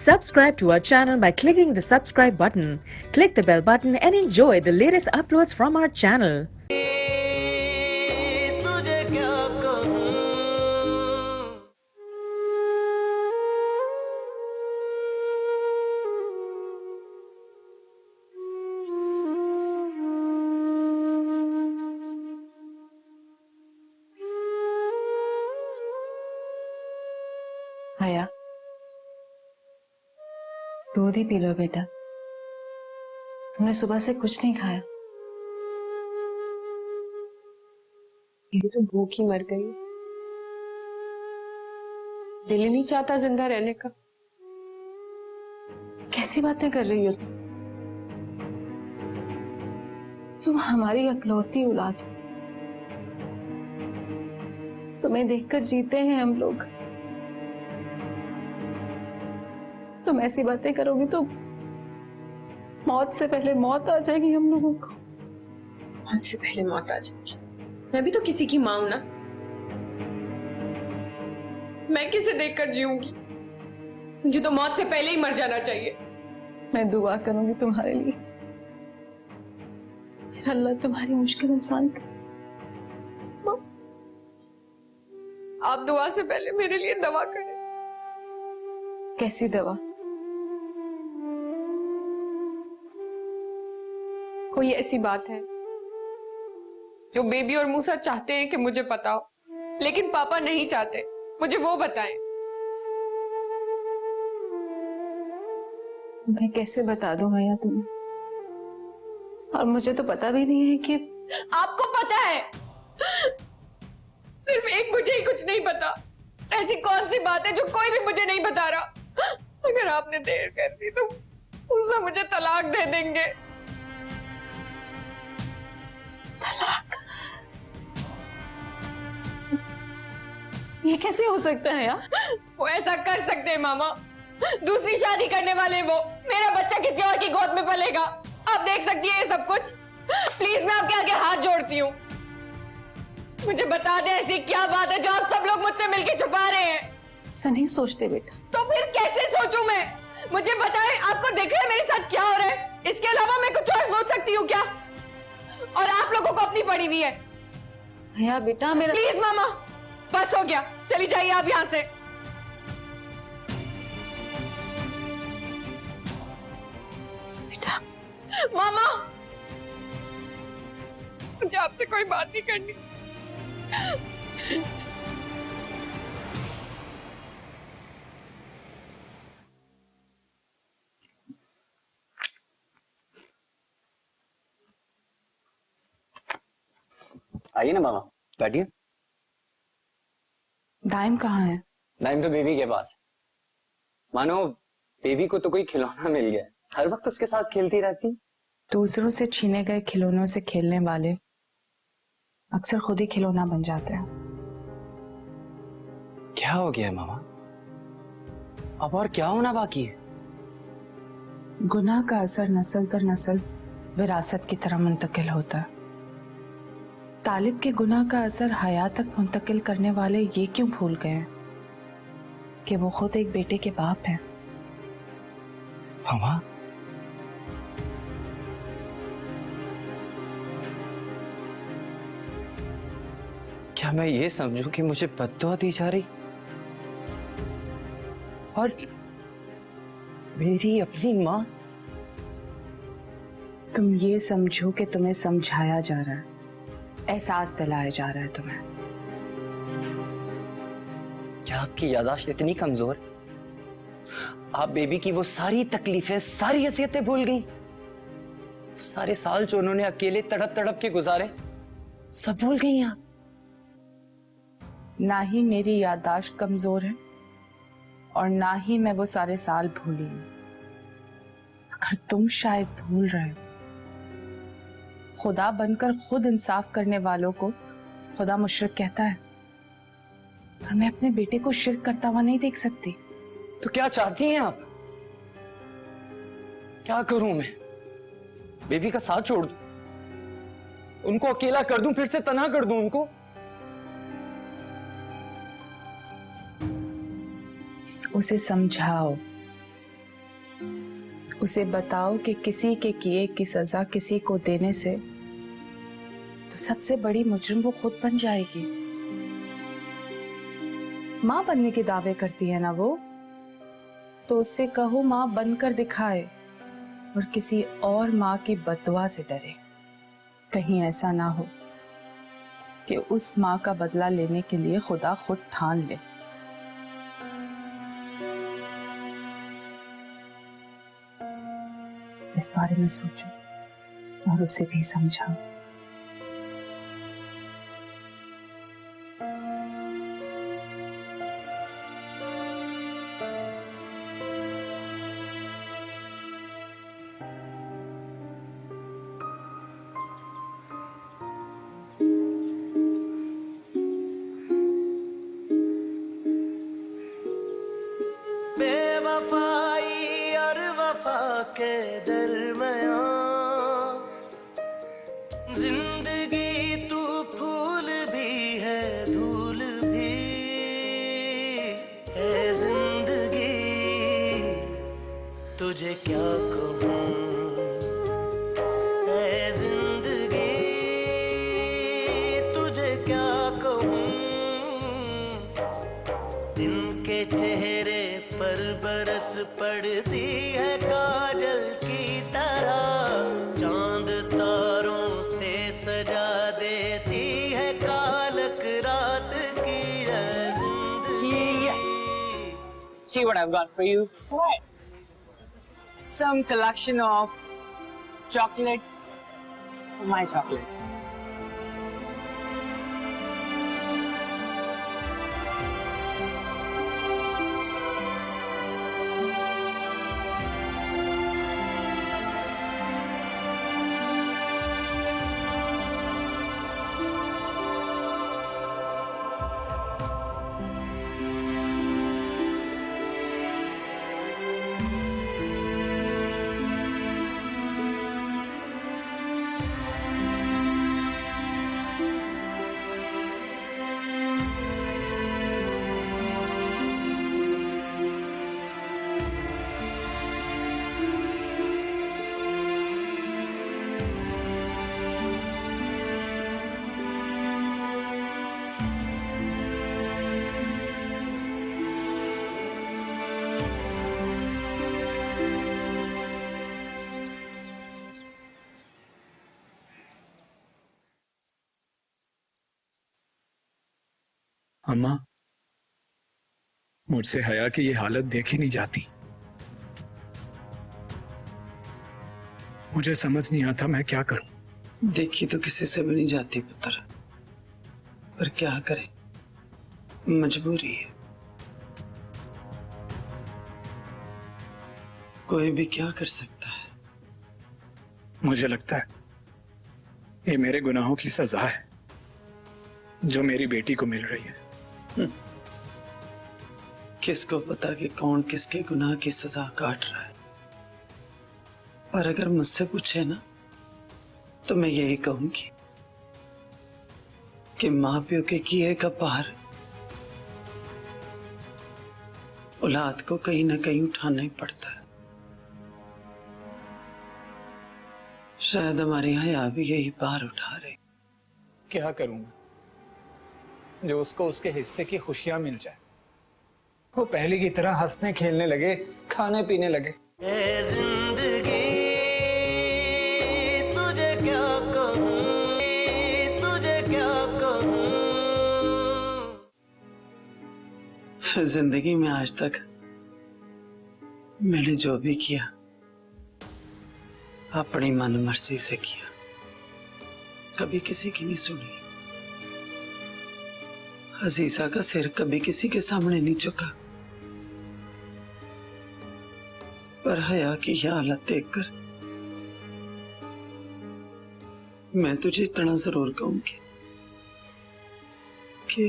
Subscribe to our channel by clicking the subscribe button. Click the bell button and enjoy the latest uploads from our channel. तुझे क्या कहूँ आया, दूध ही P low बेटा। तुमने सुबह से कुछ नहीं खाया। ये तो भूख ही मर गई। दिल ही नहीं चाहता जिंदा रहने का। कैसी बातें कर रही हो तुम हमारी इकलौती औलाद हो। तुम्हें देखकर जीते हैं हम लोग। तुम ऐसी बातें करोगी तो मौत से पहले मौत आ जाएगी हम लोगों को। मौत से पहले मौत आ जाएगी। मैं भी तो किसी की मां हूं ना। मैं किसे देखकर जीऊंगी? मुझे तो मौत से पहले ही मर जाना चाहिए। मैं दुआ करूंगी तुम्हारे लिए। मेरा अल्लाह तुम्हारी मुश्किल आसान करे। आप दुआ से पहले मेरे लिए दवा करें। कैसी दवा? कोई ऐसी बात है जो बेबी और मूसा चाहते हैं कि मुझे पता हो, लेकिन पापा नहीं चाहते। मुझे वो बताएं। मैं कैसे बता दूं आया तुम्हें? और मुझे तो पता भी नहीं है कि आपको पता है। सिर्फ एक मुझे ही कुछ नहीं पता। ऐसी कौन सी बात है जो कोई भी मुझे नहीं बता रहा? अगर आपने देर कर दी तो मूसा मुझे तलाक दे देंगे। तलाक? ये कैसे हो सकता है यार? वो ऐसा कर सकते हैं मामा। दूसरी शादी करने वाले वो। मेरा बच्चा किसी और की गोद में पलेगा। आप देख सकती है ये सब कुछ। प्लीज मैं आपके आगे हाथ जोड़ती हूँ। मुझे बता दे ऐसी क्या बात है जो आप सब लोग मुझसे मिलके छुपा रहे हैं। ऐसा नहीं सोचते बेटा। तो फिर कैसे सोचूं मैं? मुझे बताएं, आपको दिख रहा है मेरे साथ क्या हो रहा है? इसके अलावा मैं कुछ और सोच सकती हूँ क्या? और आप लोगों को अपनी पड़ी हुई है। भैया बेटा मेरा प्लीज मामा, बस हो गया। चली जाइए आप यहाँ से। बेटा मामा, मुझे आपसे कोई बात नहीं करनी। आइए ना मामा, बैठिए। दाइम कहाँ है? नाइम तो बेबी के पास। मानो बेबी को तो कोई खिलौना मिल गया, हर वक्त उसके साथ खेलती रहती। दूसरों से छीने गए खिलौनों से खेलने वाले अक्सर खुद ही खिलौना बन जाते हैं। क्या हो गया है मामा? अब और क्या होना बाकी है? गुनाह का असर नस्ल दर नस्ल विरासत की तरह मुंतकिल होता है। तालिब के गुनाह का असर हयात तक मुंतकिल करने वाले ये क्यों भूल गए हैं कि वो खुद एक बेटे के बाप हैं? मामा, क्या मैं ये समझूं कि मुझे बद्दुआ दी जा रही और मेरी अपनी मां? तुम ये समझो कि तुम्हें समझाया जा रहा है, एहसास दिलाया जा रहा है तुम्हें। क्या आपकी याददाश्त इतनी कमजोर? आप बेबी की वो सारी तकलीफें, सारी अज़ियतें भूल गई? वो सारे साल जो उन्होंने अकेले तड़प तड़प के गुजारे, सब भूल गई आप? ना ही मेरी याददाश्त कमजोर है और ना ही मैं वो सारे साल भूली हूं। अगर तुम शायद भूल रहे हो, खुदा बनकर खुद इंसाफ करने वालों को खुदा मुशरिक कहता है, पर मैं अपने बेटे को शिर्क करता हुआ नहीं देख सकती। तो क्या चाहती हैं आप? क्या करूं मैं? बेबी का साथ छोड़ दूं? उनको अकेला कर दूं, फिर से तन्हा कर दूं उनको? उसे समझाओ उसे बताओ कि किसी के किए की सजा किसी को देने से तो सबसे बड़ी मुजरिम वो खुद बन जाएगी। मां बनने के दावे करती है ना वो, तो उससे कहो मां बनकर दिखाए और किसी और मां की बददुआ से डरे। कहीं ऐसा ना हो कि उस मां का बदला लेने के लिए खुदा खुद ठान ले। इस बारे में सोचो और उसे भी समझाओ। बेवफाई और वफा के दरमियां जिंदगी तू फूल भी है धूल भी है जिंदगी, तुझे क्या कहूँ है जिंदगी, तुझे क्या कहूँ। दिन के चेहरे पर बरस पड़ती है काजल की तरह, चांद तारों से सजा देती है कालक रात की जिंदगी। Yes. See what I've got for you? What? Some collection of chocolate. My chocolate. अम्मा, मुझसे हया की ये हालत देखी नहीं जाती। मुझे समझ नहीं आता मैं क्या करूं। देखी तो किसी से भी नहीं जाती पुत्र, पर क्या करें, मजबूरी है। कोई भी क्या कर सकता है। मुझे लगता है ये मेरे गुनाहों की सजा है जो मेरी बेटी को मिल रही है। किसको पता कि कौन किसके गुनाह की सजा काट रहा है। पर अगर मुझसे पूछे ना तो मैं यही कहूंगी कि मां प्यो के किए का पार औलाद को कहीं ना कहीं उठाना ही पड़ता है। शायद हमारे हया भी यही पार उठा रहे। क्या करूंगा जो उसको उसके हिस्से की खुशियां मिल जाए, वो पहले की तरह हंसने खेलने लगे, खाने पीने लगे। ए जिंदगी तुझे क्या कहूँ, तुझे क्या कहूँ। जिंदगी में आज तक मैंने जो भी किया अपनी मन मर्जी से किया, कभी किसी की नहीं सुनी। अजीजा का सिर कभी किसी के सामने नहीं झुका, पर हया की यह हालत देखकर मैं तुझे इतना जरूर कहूंगी कि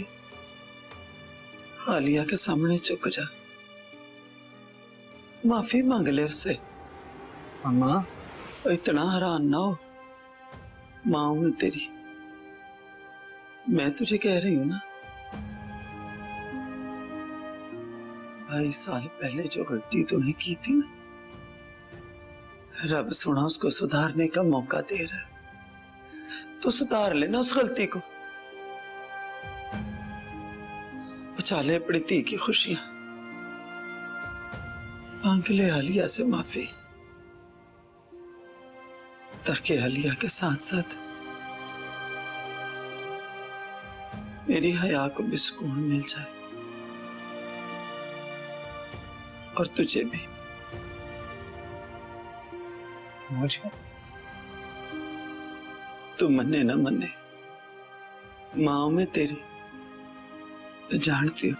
आलिया के सामने झुक जा, माफी मांग ले उससे। अम्मा, इतना हैरान ना हो, मां हूं तेरी, मैं तुझे कह रही हूं ना। 22 साल पहले जो गलती तूने की थी ना, रब सुना उसको सुधारने का मौका दे रहा है, तो सुधार लेना उस गलती को, बचा ले अपनी धी की खुशियां, मांग ले आलिया से माफी, ताकि आलिया के साथ साथ मेरी हया को भी सुकून मिल जाए, और तुझे भी। मुझे तू मने ना मने, माँ में तेरी तो जानती हूँ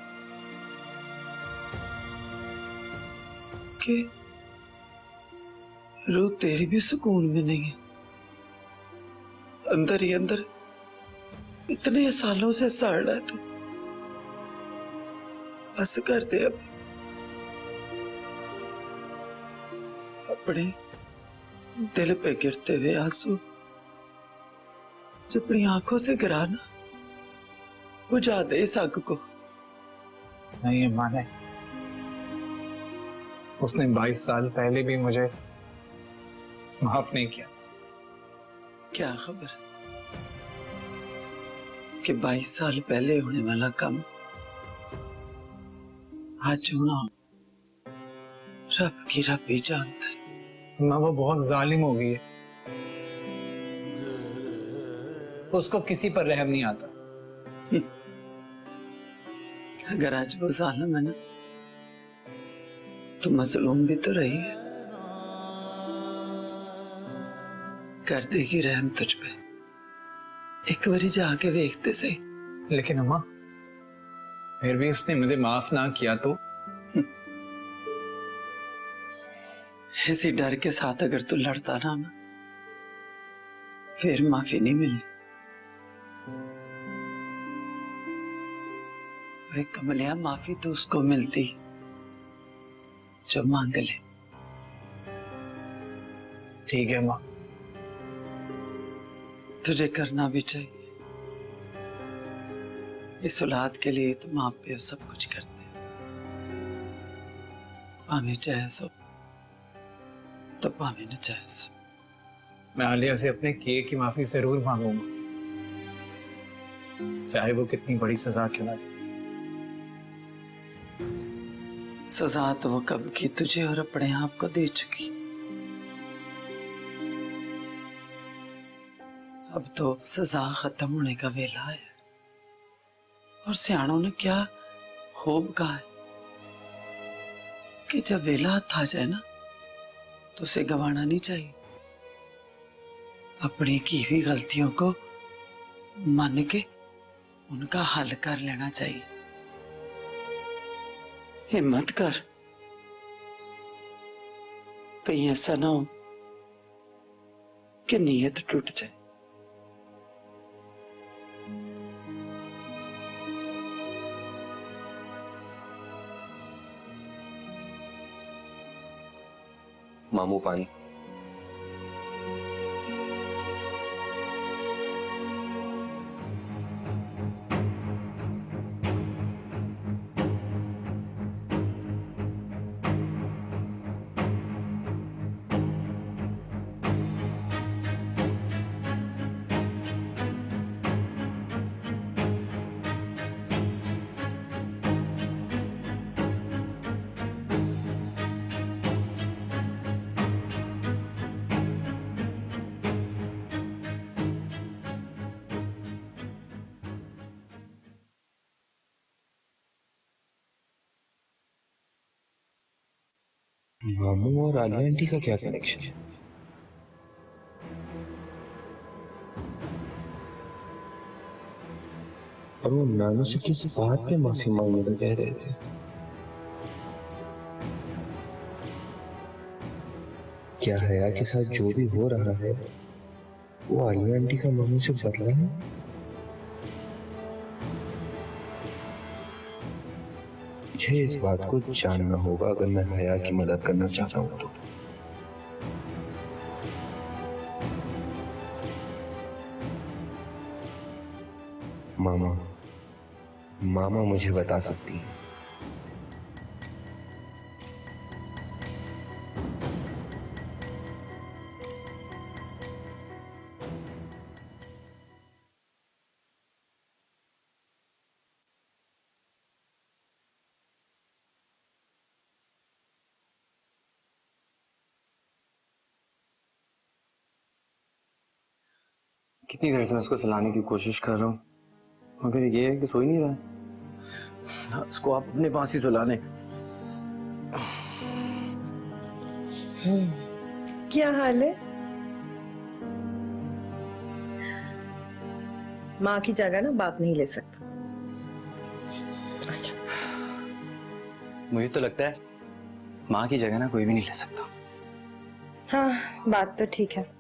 कि रूह तेरी भी सुकून में नहीं है। अंदर ही अंदर इतने सालों से सड़ रहा है तू। बस कर दे अब अपने दिल पे गिरते हुए आंसू जो अपनी आंखों से गिराना, बुझा दे इस आग को। नहीं अम्मा नहीं, उसने 22 साल पहले भी मुझे माफ नहीं किया। क्या खबर कि 22 साल पहले होने वाला काम आज होना रब की रब ही जानता है। अम्मा वो बहुत जालिम हो गई है, उसको किसी पर रहम नहीं आता। अगर आज वो जालिम है ना, तो मजलूम भी तो रही है। कर देगी रहम तुझ पे, एक बारी जाके देखते सही। लेकिन अम्मा फिर भी उसने मुझे माफ ना किया तो? इसी डर के साथ अगर तू लड़ता रहा ना, फिर माफी नहीं मिली। भाई कमलिया, माफी तो उसको मिलती जो मांग ले। ठीक है माँ, तुझे करना भी चाहिए। इस औलाद के लिए तो माँ पे सब कुछ करते हैं। पावे जायज हो तो पावे न जायज। मैं आलिया से अपने किए की माफी जरूर मांगूंगा, चाहे वो कितनी बड़ी सजा क्यों ना दे। सजा तो वो कब की तुझे और अपने आप को दे चुकी। अब तो सजा खत्म होने का वेला है, और सियाणों ने क्या खूब कहा है कि जब वेला हाथ आ जाए ना, तो उसे गंवाना नहीं चाहिए। अपनी की हुई गलतियों को मान के उनका हल कर लेना चाहिए। हिम्मत कर, कहीं ऐसा ना हो कि नीयत टूट जाए। मामू पानी। मामू और आलिया आंटी का क्या कनेक्शन है? और वो नानू से किस बात पे माफी मांगने को कह रहे थे? क्या हया के साथ जो भी हो रहा है वो आलिया आंटी का मामू से बदला है? मुझे इस बात को जानना होगा अगर मैं हया की मदद करना चाहता हूं तो। मामा मुझे बता सकती है। कितनी देर से मैं इसको सुलाने की कोशिश कर रहा हूँ, मगर ये है कि सो ही नहीं रहा है। ना, इसको आप अपने पास ही सुला लें। क्या हाल है? माँ की जगह ना बाप नहीं ले सकता। अच्छा, मुझे तो लगता है माँ की जगह ना कोई भी नहीं ले सकता। हाँ, बात तो ठीक है।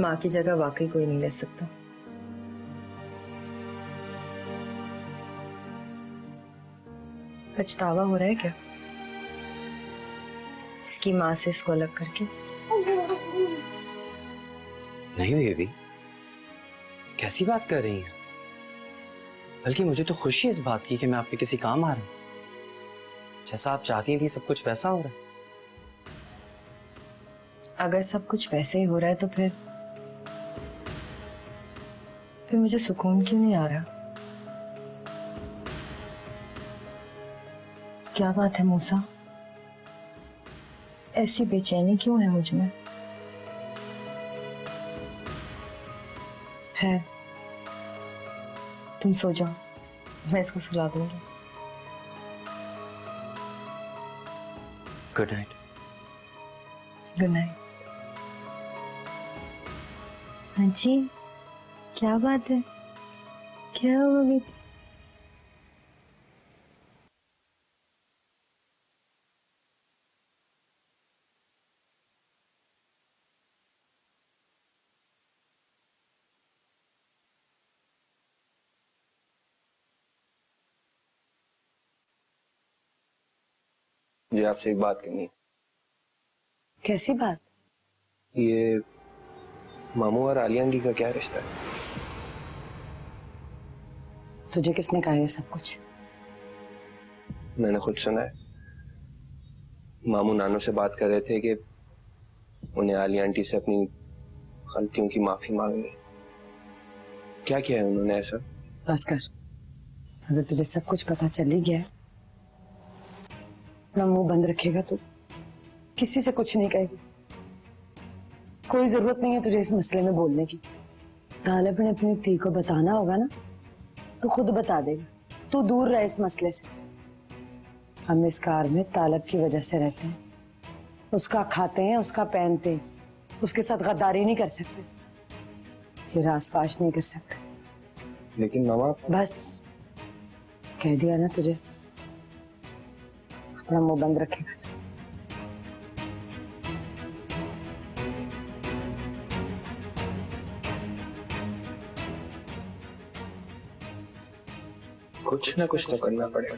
माँ की जगह वाकई कोई नहीं ले सकता। पछतावा हो रहा है क्या इसकी माँ से इसको अलग करके? नहीं बेबी, कैसी बात कर रही हैं? बल्कि मुझे तो खुशी इस बात की कि मैं आपके किसी काम आ रहा हूं। जैसा आप चाहती थी सब कुछ वैसा हो रहा है। अगर सब कुछ वैसे ही हो रहा है तो फिर मुझे सुकून क्यों नहीं आ रहा? क्या बात है मूसा, ऐसी बेचैनी क्यों है मुझ में? है, तुम सो जाओ, मैं इसको सुला दूंगी। Good night. Good night. हाँ जी, क्या बात है? क्या हो गई? मुझे आपसे एक बात करनी है। कैसी बात? ये मामू और आलिया आंटी का क्या रिश्ता है? तुझे किसने कहा ये सब कुछ? मैंने खुद सुना है। मामू नानू से बात कर रहे थे कि उन्हें आलिया आंटी से अपनी गलतियों की माफी मांगनी। क्या किया है उन्होंने ऐसा? बस कर, अगर तुझे सब कुछ पता चल ही गया, अपना मुंह बंद रखेगा तो किसी से कुछ नहीं कहेगी। कोई जरूरत नहीं है तुझे इस मसले में बोलने की। तालब ने अपनी धी को बताना होगा ना तो खुद बता देगा। तू दूर रहे इस मसले से। हम इस कार में तालब की वजह से रहते हैं, उसका खाते हैं, उसका पहनते हैं, उसके साथ गद्दारी नहीं कर सकते, ये रासफाश नहीं कर सकते। लेकिन मामा, बस कह दिया ना तुझे, अपना मुंह बंद रखेगा तो। कुछ ना कुछ तो करना पड़ेगा।